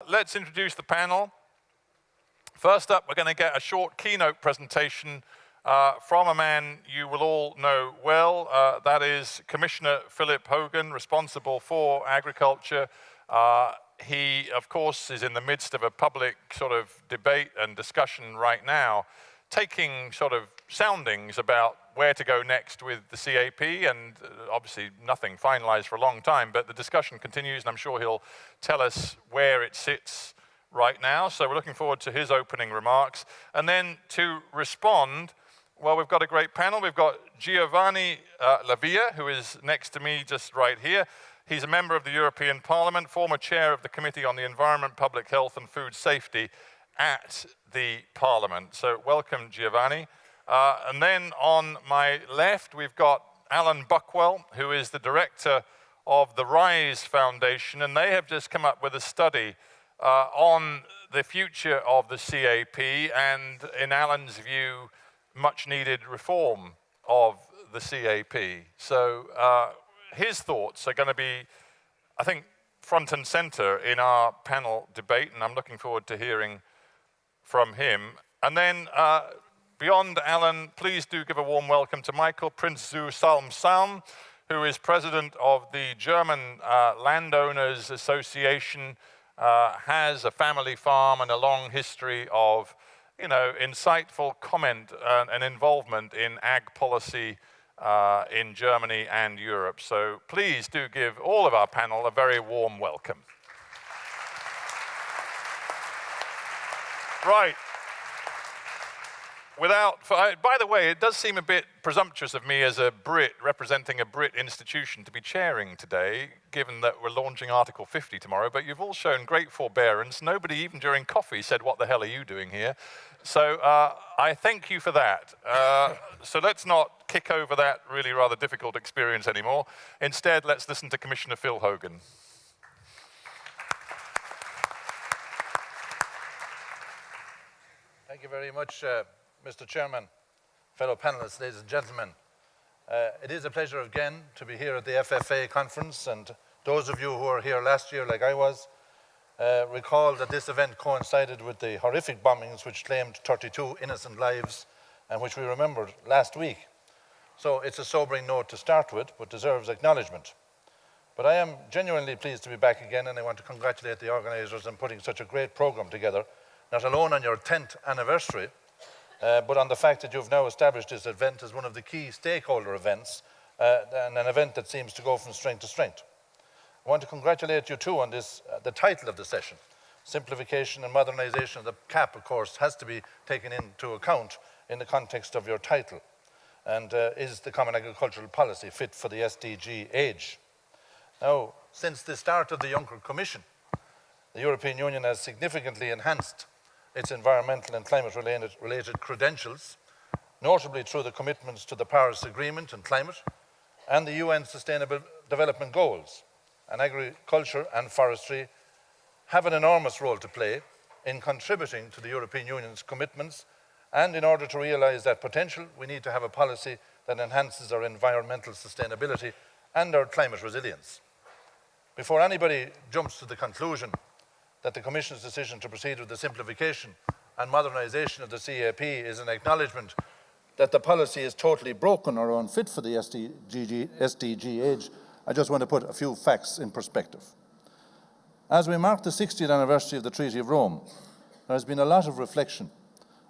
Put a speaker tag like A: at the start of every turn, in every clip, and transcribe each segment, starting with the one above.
A: let's introduce the panel. First up, we're going to get a short keynote presentation from a man you will all know well. That is Commissioner Philip Hogan, responsible for agriculture. He, of course, is in the midst of a public sort of debate and discussion right now, taking sort of soundings about where to go next with the CAP, and obviously nothing finalized for a long time, but the discussion continues, and I'm sure he'll tell us where it sits right now. So we're looking forward to his opening remarks. And then to respond, well, we've got a great panel. We've got Giovanni Lavia, who is next to me just right here. He's a member of the European Parliament, former chair of the Committee on the Environment, Public Health and Food Safety at the Parliament. So welcome, Giovanni. And then on my left, we've got Alan Buckwell, who is the director of the RISE Foundation, and they have just come up with a study on the future of the CAP and, in Alan's view, much needed reform of the CAP. So his thoughts are going to be, I think, front and center in our panel debate, and I'm looking forward to hearing from him. And then beyond Alan, please do give a warm welcome to Michael Prinz-zu-Salm-Salm, who is president of the German Landowners Association, has a family farm and a long history of, insightful comment and involvement in ag policy in Germany and Europe. So please do give all of our panel a very warm welcome. Right. By the way, it does seem a bit presumptuous of me as a Brit representing a Brit institution to be chairing today, given that we're launching Article 50 tomorrow, but you've all shown great forbearance. Nobody, even during coffee, said, "What the hell are you doing here?" So I thank you for that. So let's not kick over that really rather difficult experience anymore. Instead, let's listen to Commissioner Phil Hogan.
B: Thank you very much, Mr. Chairman, fellow panelists, ladies and gentlemen. It is a pleasure again to be here at the FFA conference, and those of you who were here last year, like I was, recall that this event coincided with the horrific bombings which claimed 32 innocent lives and which we remembered last week. So it's a sobering note to start with, but deserves acknowledgement. But I am genuinely pleased to be back again, and I want to congratulate the organisers on putting such a great programme together, not alone on your 10th anniversary, but on the fact that you've now established this event as one of the key stakeholder events, and an event that seems to go from strength to strength. I want to congratulate you too on this, the title of the session. Simplification and modernisation of the CAP, of course, has to be taken into account in the context of your title. And is the Common Agricultural Policy fit for the SDG age? Now, since the start of the Juncker Commission, the European Union has significantly enhanced its environmental and climate-related credentials, notably through the commitments to the Paris Agreement on climate and the UN Sustainable Development Goals. And agriculture and forestry have an enormous role to play in contributing to the European Union's commitments, and in order to realise that potential, we need to have a policy that enhances our environmental sustainability and our climate resilience. Before anybody jumps to the conclusion that the Commission's decision to proceed with the simplification and modernisation of the CAP is an acknowledgement that the policy is totally broken or unfit for the SDG age, I just want to put a few facts in perspective. As we mark the 60th anniversary of the Treaty of Rome, there has been a lot of reflection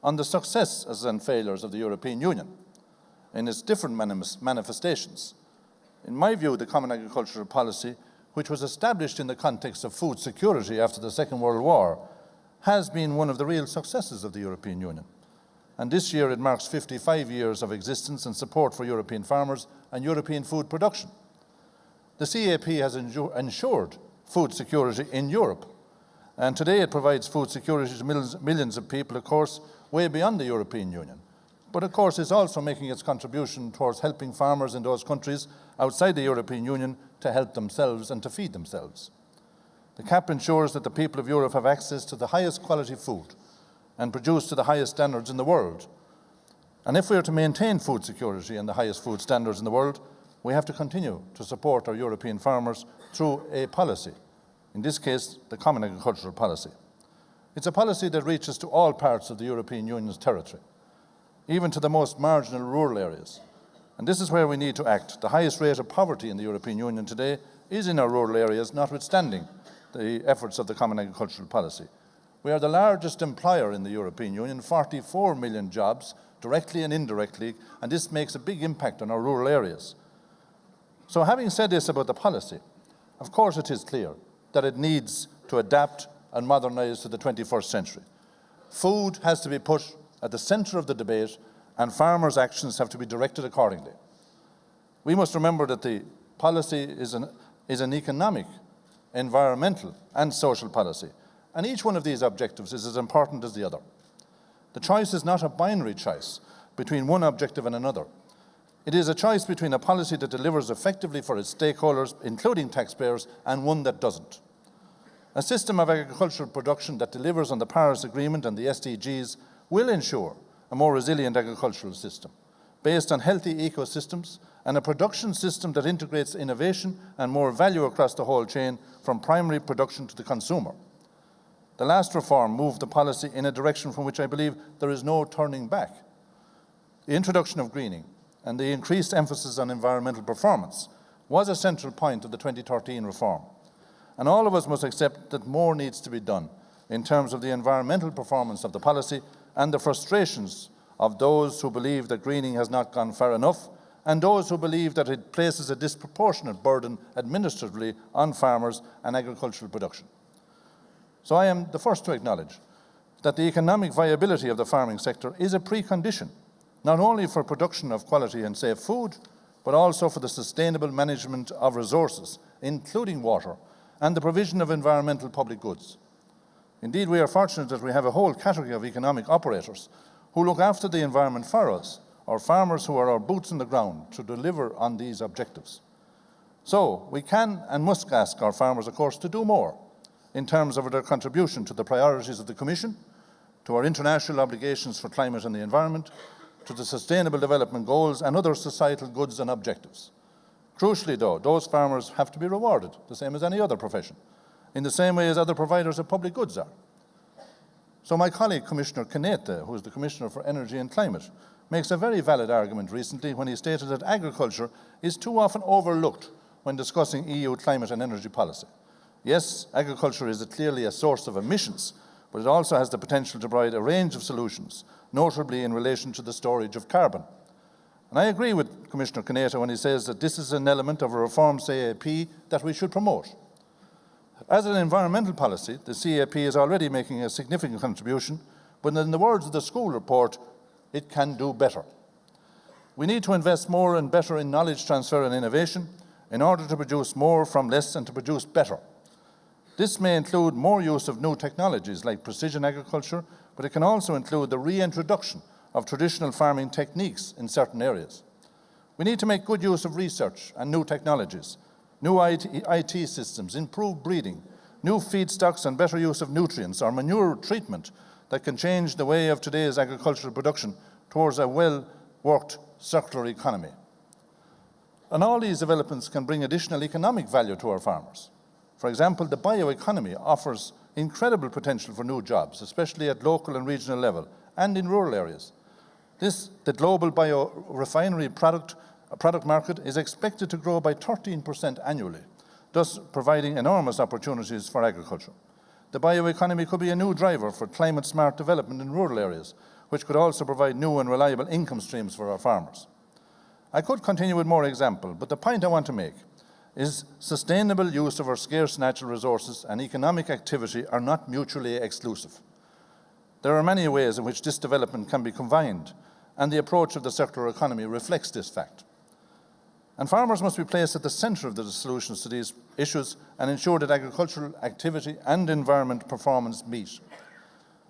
B: on the successes and failures of the European Union in its different manifestations. In my view, the Common Agricultural Policy, which was established in the context of food security after the Second World War, has been one of the real successes of the European Union. And this year it marks 55 years of existence and support for European farmers and European food production. The CAP has ensured food security in Europe, and today it provides food security to millions of people, of course, way beyond the European Union. But of course it's also making its contribution towards helping farmers in those countries outside the European Union to help themselves and to feed themselves. The CAP ensures that the people of Europe have access to the highest quality food and produced to the highest standards in the world. And if we are to maintain food security and the highest food standards in the world, we have to continue to support our European farmers through a policy in this case, the Common Agricultural Policy. It's a policy that reaches to all parts of the European Union's territory, even to the most marginal rural areas. And this is where we need to act. The highest rate of poverty in the European Union today is in our rural areas, notwithstanding the efforts of the Common Agricultural Policy. We are the largest employer in the European Union, 44 million jobs, directly and indirectly, and this makes a big impact on our rural areas. So having said this about the policy, of course it is clear that it needs to adapt and modernise to the 21st century. Food has to be put at the centre of the debate, and farmers' actions have to be directed accordingly. We must remember that the policy is an economic, environmental and social policy, and each one of these objectives is as important as the other. The choice is not a binary choice between one objective and another. It is a choice between a policy that delivers effectively for its stakeholders, including taxpayers, and one that doesn't. A system of agricultural production that delivers on the Paris Agreement and the SDGs will ensure a more resilient agricultural system based on healthy ecosystems and a production system that integrates innovation and more value across the whole chain from primary production to the consumer. The last reform moved the policy in a direction from which I believe there is no turning back. The introduction of greening and the increased emphasis on environmental performance was a central point of the 2013 reform. And all of us must accept that more needs to be done in terms of the environmental performance of the policy and the frustrations of those who believe that greening has not gone far enough and those who believe that it places a disproportionate burden administratively on farmers and agricultural production. So I am the first to acknowledge that the economic viability of the farming sector is a precondition, not only for production of quality and safe food, but also for the sustainable management of resources, including water, and the provision of environmental public goods. Indeed, we are fortunate that we have a whole category of economic operators who look after the environment for us, or farmers who are our boots on the ground to deliver on these objectives. So we can and must ask our farmers, of course, to do more in terms of their contribution to the priorities of the Commission, to our international obligations for climate and the environment, to the Sustainable Development Goals and other societal goods and objectives. Crucially, though, those farmers have to be rewarded, the same as any other profession, in the same way as other providers of public goods are. So my colleague, Commissioner Canete, who is the Commissioner for Energy and Climate, makes a very valid argument recently when he stated that agriculture is too often overlooked when discussing EU climate and energy policy. Yes, agriculture is clearly a source of emissions, but it also has the potential to provide a range of solutions, notably in relation to the storage of carbon. And I agree with Commissioner Canete when he says that this is an element of a reformed CAP that we should promote. As an environmental policy, the CAP is already making a significant contribution, but in the words of the school report, it can do better. We need to invest more and better in knowledge transfer and innovation in order to produce more from less and to produce better. This may include more use of new technologies like precision agriculture, but it can also include the reintroduction of traditional farming techniques in certain areas. We need to make good use of research and new technologies, new IT systems, improved breeding, new feedstocks and better use of nutrients or manure treatment that can change the way of today's agricultural production towards a well-worked circular economy. And all these developments can bring additional economic value to our farmers. For example, the bioeconomy offers incredible potential for new jobs, especially at local and regional level and in rural areas. The global biorefinery product market is expected to grow by 13% annually, thus providing enormous opportunities for agriculture. The bioeconomy could be a new driver for climate-smart development in rural areas, which could also provide new and reliable income streams for our farmers. I could continue with more examples, but the point I want to make is sustainable use of our scarce natural resources and economic activity are not mutually exclusive. There are many ways in which this development can be combined, and the approach of the circular economy reflects this fact. And farmers must be placed at the centre of the solutions to these issues and ensure that agricultural activity and environment performance meet.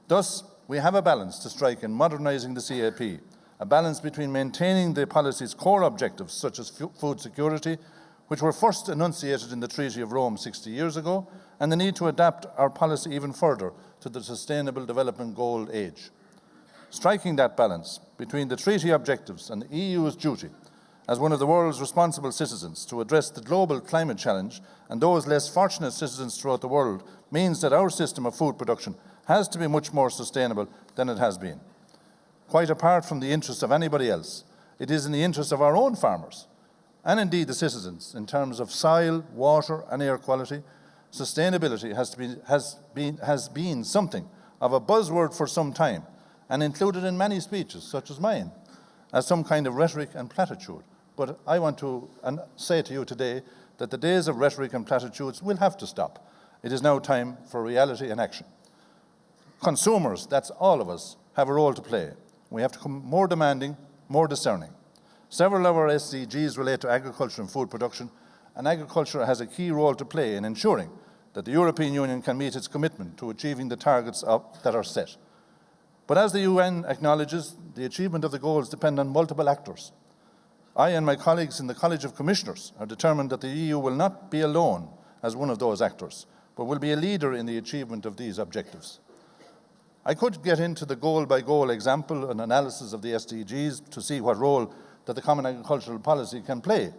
B: Thus, we have a balance to strike in modernising the CAP, a balance between maintaining the policy's core objectives, such as food security, which were first enunciated in the Treaty of Rome 60 years ago, and the need to adapt our policy even further to the Sustainable Development Goal age. Striking that balance between the treaty objectives and the EU's duty
C: As one of the world's responsible citizens, to address the global climate challenge and those less fortunate citizens throughout the world means that our system of food production has to be much more sustainable than it has been. Quite apart from the interests of anybody else, it is in the interests of our own farmers and indeed the citizens in terms of soil, water and air quality. Sustainability has been something of a buzzword for some time and included in many speeches, such as mine, as some kind of rhetoric and platitude. But I want to say to you today that the days of rhetoric and platitudes will have to stop. It is now time for reality and action. Consumers, that's all of us, have a role to play. We have to become more demanding, more discerning. Several of our SDGs relate to agriculture and food production, and agriculture has a key role to play in ensuring that the European Union can meet its commitment to achieving the targets that are set. But as the UN acknowledges, the achievement of the goals depend on multiple actors. I and my colleagues in the College of Commissioners are determined that the EU will not be alone as one of those actors, but will be a leader in the achievement of these objectives. I could get into the goal-by-goal example and analysis of the SDGs to see what role that the Common Agricultural Policy can play,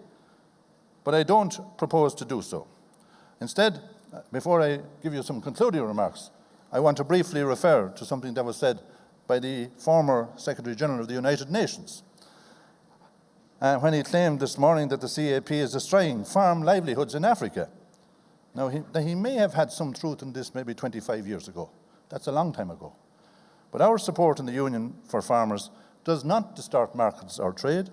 C: but I don't propose to do so. Instead, before I give you some concluding remarks, I want to briefly refer to something that was said by the former Secretary General of the United Nations, when he claimed this morning that the CAP is destroying farm livelihoods in Africa. Now, he may have had some truth in this maybe 25 years ago. That's a long time ago. But our support in the Union for farmers does not distort markets or trade.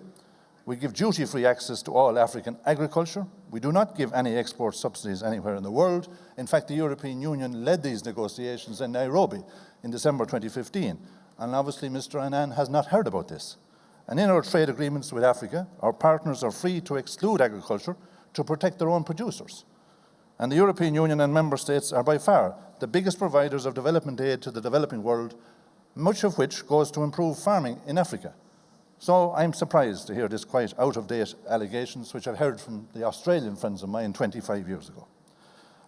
C: We give duty-free access to all African agriculture. We do not give any export subsidies anywhere in the world. In fact, the European Union led these negotiations in Nairobi in December 2015. And obviously, Mr. Annan has not heard about this. And in our trade agreements with Africa, our partners are free to exclude agriculture to protect their own producers. And the European Union and member states are by far the biggest providers of development aid to the developing world, much of which goes to improve farming in Africa. So I'm surprised to hear this quite out-of-date allegations, which I've heard from the Australian friends of mine 25 years ago.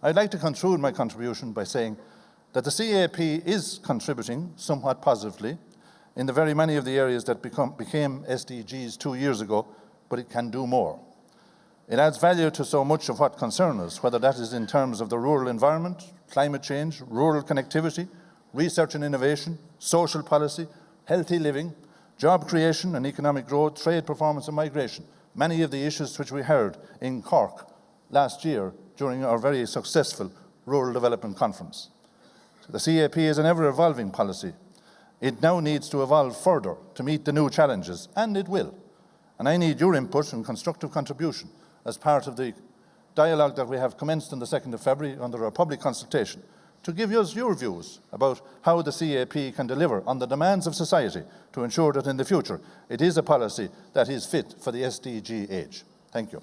C: I'd like to conclude my contribution by saying that the CAP is contributing somewhat positively in the very many of the areas that became SDGs 2 years ago, but it can do more. It adds value to so much of what concerns us, whether that is in terms of the rural environment, climate change, rural connectivity, research and innovation, social policy, healthy living, job creation and economic growth, trade performance and migration, many of the issues which we heard in Cork last year during our very successful Rural Development Conference. The CAP is an ever-evolving policy. It now needs to evolve further to meet the new challenges, and it will. And I need your input and constructive contribution as part of the dialogue that we have commenced on the 2nd of February under our public consultation to give us your views about how the CAP can deliver on the demands of society to ensure that in the future it is a policy that is fit for the SDG age. Thank you.